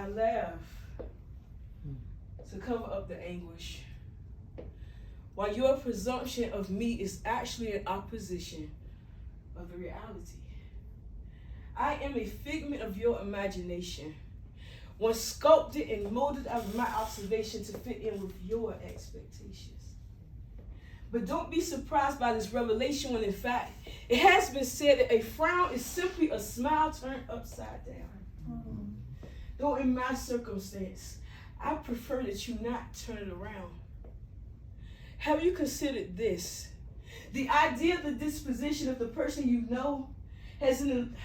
I laugh to cover up the anguish, while your presumption of me is actually an opposition of the reality. I am a figment of your imagination, one sculpted and molded out of my observation to fit in with your expectations. But don't be surprised by this revelation when in fact it has been said that a frown is simply a smile turned upside down. Though in my circumstance, I prefer that you not turn it around. Have you considered this? The idea of the disposition of the person you know has an...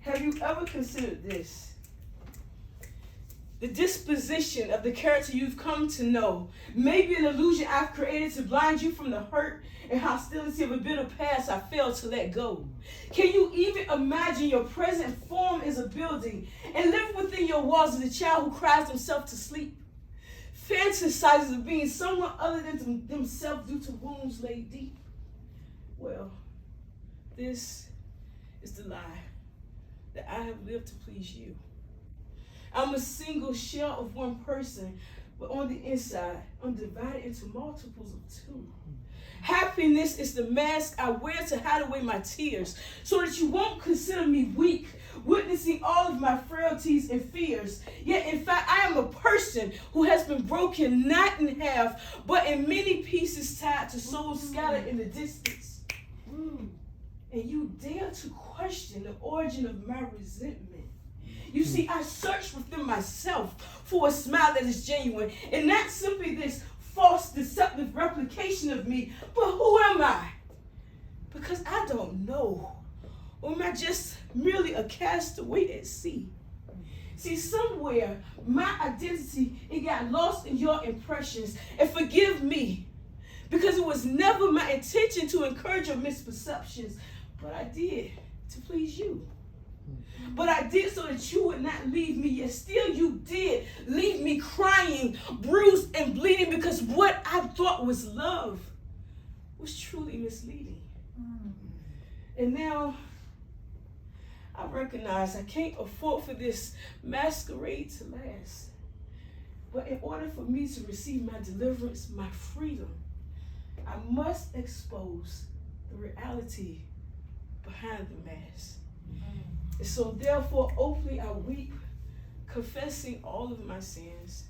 Have you ever considered this? The disposition of the character you've come to know may be an illusion I've created to blind you from the hurt and hostility of a bitter past I failed to let go. Can you even imagine your present form as a building and live within your walls as a child who cries himself to sleep, fantasizes of being someone other than themselves due to wounds laid deep? Well, this is the lie that I have lived to please you. I'm a single shell of one person, but on the inside, I'm divided into multiples of two. Happiness is the mask I wear to hide away my tears, so that you won't consider me weak, witnessing all of my frailties and fears. Yet, in fact, I am a person who has been broken not in half, but in many pieces tied to souls scattered in the distance. And you dare to question the origin of my resentment. You see, I search within myself for a smile that is genuine, and not simply this false, deceptive replication of me, but who am I? Because I don't know. Or am I just merely a castaway at sea? See, somewhere, my identity, it got lost in your impressions. And forgive me, because it was never my intention to encourage your misperceptions, but I did to please you. But I did so that you would not leave me, yet still you did leave me crying, bruised and bleeding, because what I thought was love was truly misleading. And now I recognize I can't afford for this masquerade to last. But in order for me to receive my deliverance, my freedom, I must expose the reality behind the mask. And so therefore openly I weep, confessing all of my sins,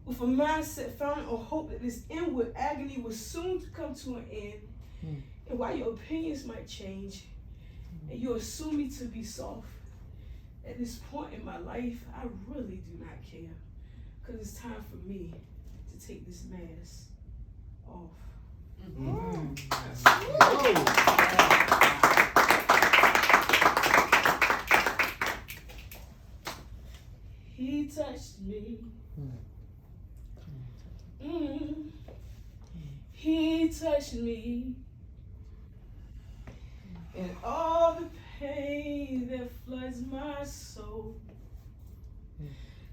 with a mindset founded on hope that this inward agony was soon to come to an end. And while your opinions might change, and you assume me to be soft, at this point in my life, I really do not care, because it's time for me to take this mask off. He touched me. He touched me. And all the pain that floods my soul,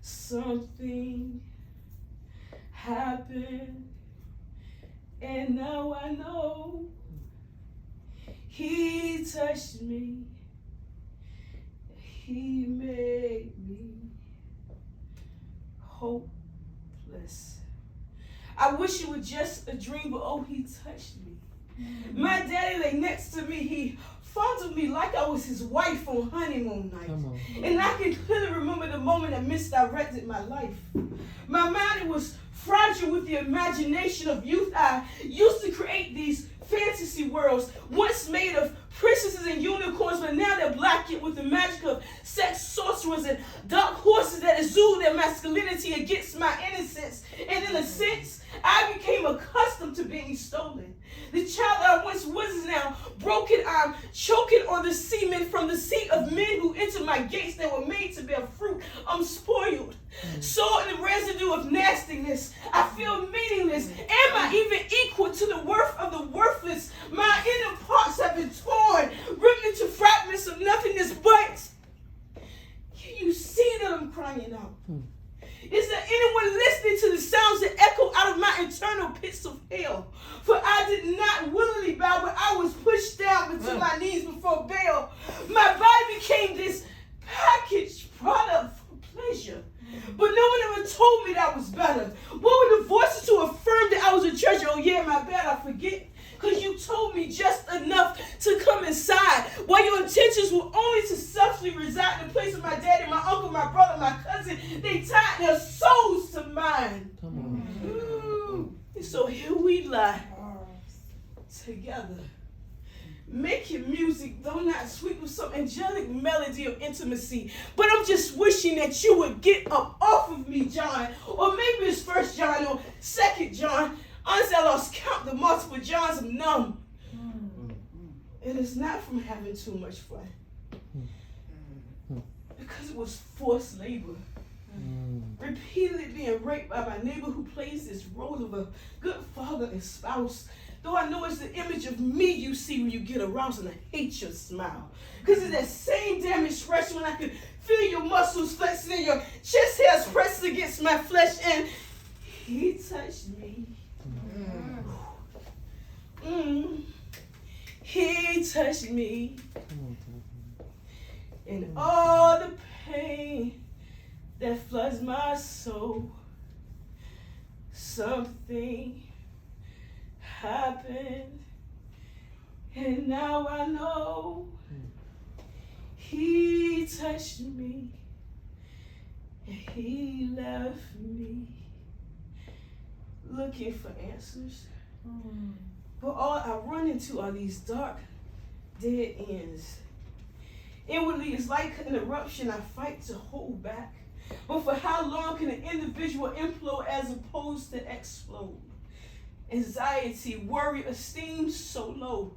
something happened, and now I know. He touched me. He made me hopeless. I wish it was just a dream, but oh, he touched me. My daddy lay next to me. He fondled me like I was his wife on honeymoon night. And I can clearly remember the moment that misdirected my life. My mind was fragile with the imagination of youth. I used to create these fantasy worlds, once made of princesses and unicorns, but now they're blackened with the magic of sex sorcerers and dark horses that exude their masculinity against my innocence. And in a sense, I became accustomed to being stolen. The child that I once was is now broken. I'm choking on the semen from the seat of men who entered my gates that were made to bear fruit. I'm spoiled. So in the residue of nastiness, I feel meaningless. Am I even equal to the worth of the worthless? My inner parts have been torn, ripped into fragments of nothingness, but can you see that I'm crying out? Is there anyone listening to the sounds that echo out of my internal pits of hell? For I did not willingly bow, but I was pushed down to my knees before Baal. My body became this just enough to come inside, while your intentions were only to selfishly reside in the place of my daddy, my uncle, my brother, my cousin. They tied their souls to mine. Come on. Ooh. And so here we lie together, making music, though not sweet, with some angelic melody of intimacy. But I'm just wishing that you would get up off of me, John. Or maybe it's 1 John or 2 John. Honestly, I lost count the multiple Johns of numb. And it's not from having too much fun. Because it was forced labor. Repeatedly being raped by my neighbor who plays this role of a good father and spouse. Though I know it's the image of me you see when you get aroused, and I hate your smile. Because it's that same damn expression when I can feel your muscles flexing and your chest hairs pressed against my flesh, and he touched me. He touched me. And all the pain that floods my soul, something happened, and now I know he touched me and he left me looking for answers. But all I run into are these dark, dead ends. Inwardly, it's like an eruption I fight to hold back. But for how long can an individual implode as opposed to explode? Anxiety, worry, esteem so low.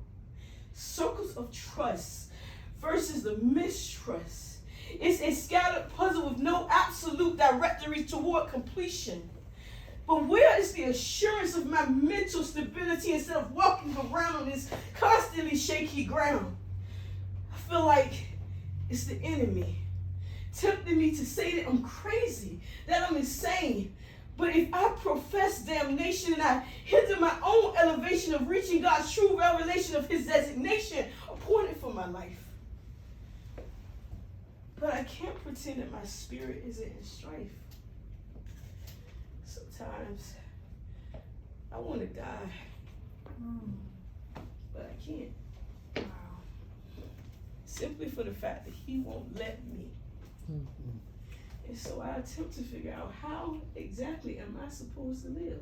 Circles of trust versus the mistrust. It's a scattered puzzle with no absolute directory toward completion. But where is the assurance of my mental stability instead of walking around on this constantly shaky ground? I feel like it's the enemy tempting me to say that I'm crazy, that I'm insane. But if I profess damnation and I hinder my own elevation of reaching God's true revelation of his designation appointed for my life. But I can't pretend that my spirit isn't in strife. Sometimes I want to die, but I can't. Simply for the fact that he won't let me. And so I attempt to figure out how exactly am I supposed to live.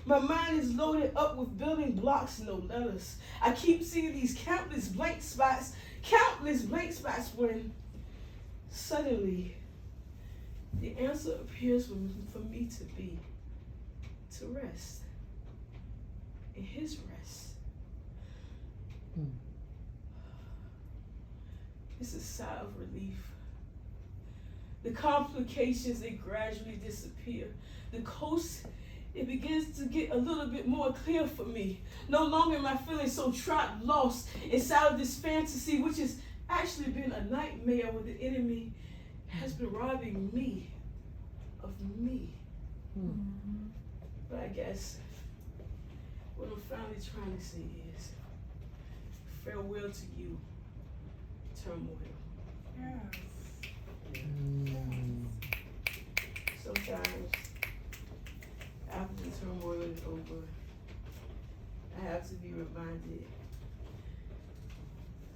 My mind is loaded up with building blocks, no letters. I keep seeing these countless blank spots when suddenly the answer appears for me to rest in his rest. It's a sigh of relief. The complications, they gradually disappear. The coast, it begins to get a little bit more clear for me. No longer am I feeling so trapped, lost inside of this fantasy, which has actually been a nightmare where the enemy has been robbing me of me. But I guess what I'm finally trying to say is farewell to you, turmoil. Sometimes, after the turmoil is over, I have to be reminded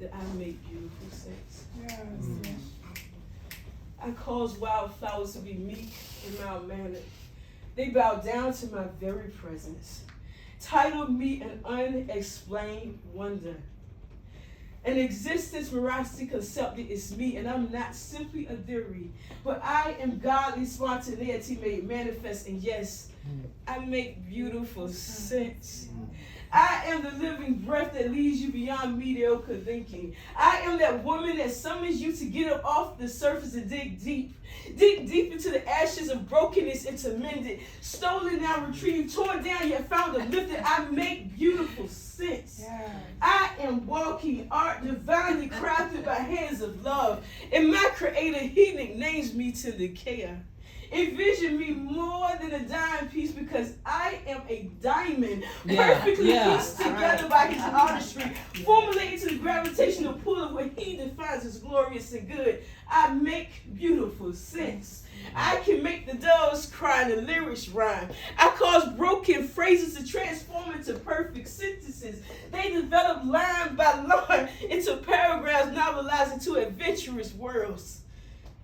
that I make beautiful sense. I cause wildflowers to be meek and mild-mannered. They bow down to my very presence. Title me an unexplained wonder. An existence miraculously concepted is me, and I'm not simply a theory, but I am godly spontaneity made manifest, and yes, I make beautiful sense. I am the living breath that leads you beyond mediocre thinking. I am that woman that summons you to get up off the surface and dig deep into the ashes of brokenness and to mend it. Stolen now, retrieved, torn down, yet found and lifted. I make beautiful sense. I am walking art divinely crafted by hands of love. And my creator, he nicknames me to the care. Envision me more than a dime piece because I am a diamond, perfectly pieced together by his artistry, formulated to the gravitational pull of what he defines as glorious and good. I make beautiful sense. I can make the doves cry and the lyrics rhyme. I cause broken phrases to transform into perfect sentences. They develop line by line into paragraphs novelized into adventurous worlds.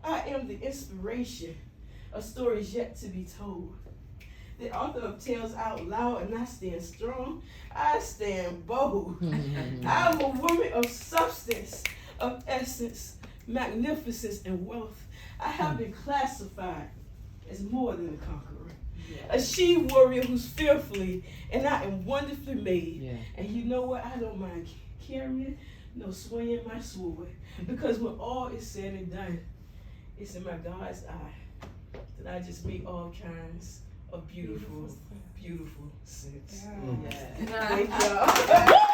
I am the inspiration of stories yet to be told. The author of tales out loud, and I stand strong. I stand bold. I am a woman of substance, of essence, magnificence, and wealth. I have been classified as more than a conqueror. A she warrior who's fearfully and I am wonderfully made. Yeah. And you know what? I don't mind carrying, no swinging my sword. Because when all is said and done, it's in my God's eye that I just make all kinds of beautiful, beautiful sense. Yeah. Thank y'all.